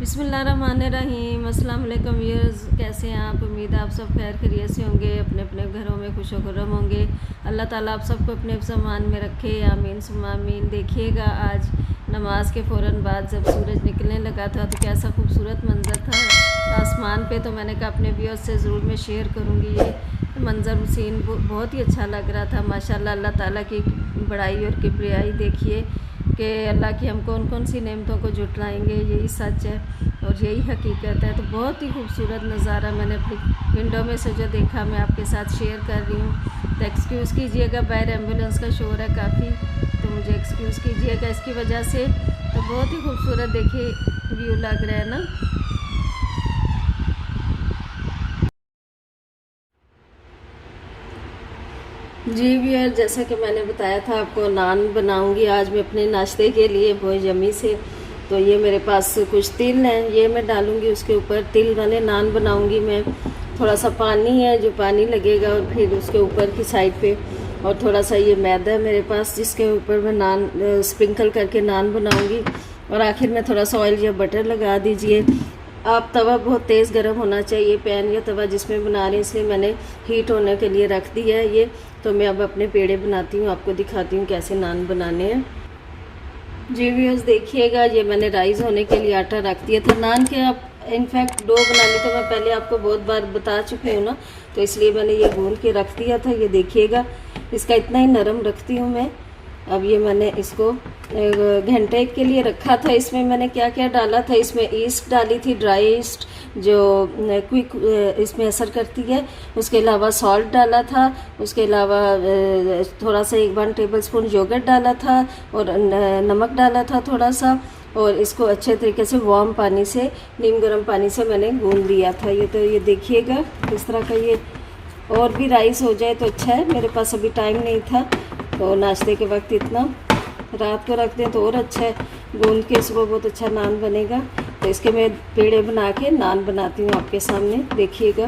बिस्मिल्लाहिर्रहमानिर्रहीम। अस्सलाम वालेकुम व्यूअर्स, कैसे हैं आप? उम्मीद है आप सब खैर खैरियत से होंगे, अपने अपने घरों में खुश खुर्रम होंगे। अल्लाह ताला आप सबको अपने ज़मान में रखे, आमीन सुम्मा आमीन। देखिएगा आज नमाज के फ़ौरन बाद जब सूरज निकलने लगा था तो कैसा खूबसूरत मंज़र था आसमान पे। तो मैंने कहा अपने व्यूअर्स से ज़रूर मैं शेयर करूँगी ये मंज़र। सीन बहुत ही अच्छा लग रहा था माशाल्लाह। अल्लाह ताला की बड़ाई और किबरियाई देखिए कि अल्लाह की हम कौन कौन सी नेमतों को जुटलाएंगे, यही सच है और यही हकीकत है। तो बहुत ही खूबसूरत नज़ारा मैंने अपनी विंडो में से जो देखा मैं आपके साथ शेयर कर रही हूँ। तो एक्सक्यूज़ कीजिएगा, बाहर एम्बुलेंस का शोर है काफ़ी, तो मुझे एक्सक्यूज़ कीजिएगा इसकी वजह से। तो बहुत ही खूबसूरत देखिए व्यू लग रहा है ना। जी भैया, जैसा कि मैंने बताया था आपको, नान बनाऊंगी आज मैं अपने नाश्ते के लिए बहुत यम्मी से। तो ये मेरे पास कुछ तिल हैं, ये मैं डालूंगी उसके ऊपर। तिल वाले नान बनाऊंगी मैं। थोड़ा सा पानी है जो पानी लगेगा और फिर उसके ऊपर की साइड पे, और थोड़ा सा ये मैदा है मेरे पास जिसके ऊपर मैं नान स्प्रिंकल करके नान बनाऊंगी। और आखिर में थोड़ा सा ऑयल या बटर लगा दीजिए आप। तवा बहुत तेज़ गर्म होना चाहिए, पैन या तवा जिसमें बना रही, इसलिए मैंने हीट होने के लिए रख दिया है ये। तो मैं अब अपने पेड़े बनाती हूँ, आपको दिखाती हूँ कैसे नान बनाने हैं। जी व्यूअर्स देखिएगा, ये मैंने राइस होने के लिए आटा रख दिया था। नान के आप इनफैक्ट डो बनाने तो मैं पहले आपको बहुत बार बता चुकी हूँ ना, तो इसलिए मैंने ये गूंद के रख दिया था। ये देखिएगा, इसका इतना ही नरम रखती हूँ मैं। अब ये मैंने इसको घंटे के लिए रखा था। इसमें मैंने क्या क्या डाला था, इसमें ईस्ट डाली थी, ड्राई ईस्ट जो क्विक इसमें असर करती है। उसके अलावा सॉल्ट डाला था, उसके अलावा थोड़ा सा 1 टेबलस्पून योगर्ट डाला था और नमक डाला था थोड़ा सा। और इसको अच्छे तरीके से वार्म पानी से, नीम गर्म पानी से मैंने गूंद लिया था। ये तो ये देखिएगा किस तरह का ये, और भी राइस हो जाए तो अच्छा है। मेरे पास अभी टाइम नहीं था तो नाश्ते के वक्त इतना रात को रख दें तो और अच्छा है। गूंद के सुबह बहुत अच्छा नान बनेगा। तो इसके मैं पेड़े बना के नान बनाती हूँ आपके सामने, देखिएगा।